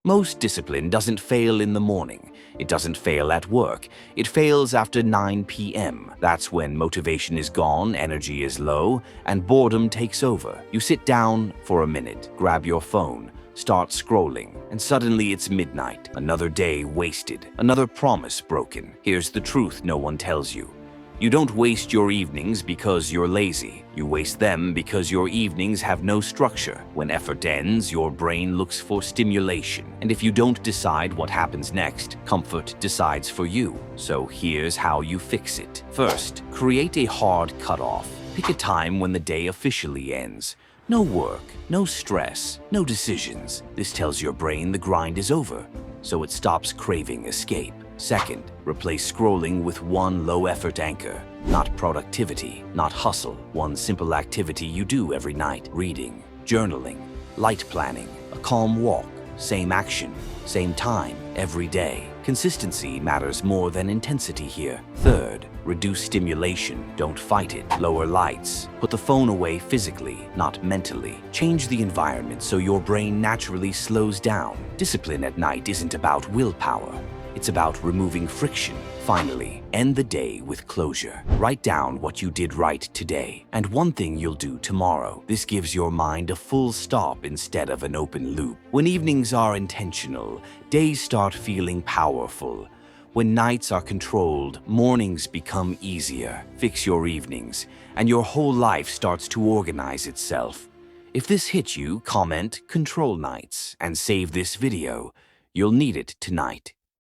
Most discipline doesn't fail in the morning. It doesn't fail at work. It fails after 9 p.m. That's when motivation is gone, energy is low, and boredom takes over. You sit down for a minute, grab your phone, start scrolling, and suddenly it's midnight. Another day wasted, another promise broken. Here's the truth no one tells you. You don't waste your evenings because you're lazy. You waste them because your evenings have no structure. When effort ends, your brain looks for stimulation. And if you don't decide what happens next, comfort decides for you. So here's how you fix it. First, create a hard cutoff. Pick a time when the day officially ends. No work, no stress, no decisions. This tells your brain the grind is over, so it stops craving escape. Second, replace scrolling with one low-effort anchor. Not productivity, not hustle. One simple activity you do every night. Reading, journaling, light planning, a calm walk. Same action, same time, every day. Consistency matters more than intensity here. Third, reduce stimulation. Don't fight it. Lower lights. Put the phone away physically, not mentally. Change the environment so your brain naturally slows down. Discipline at night isn't about willpower. It's about removing friction. Finally, end the day with closure. Write down what you did right today and one thing you'll do tomorrow. This gives your mind a full stop instead of an open loop. When evenings are intentional, days start feeling powerful. When nights are controlled, mornings become easier. Fix your evenings, and your whole life starts to organize itself. If this hit you, comment "Control Nights" and save this video. You'll need it tonight.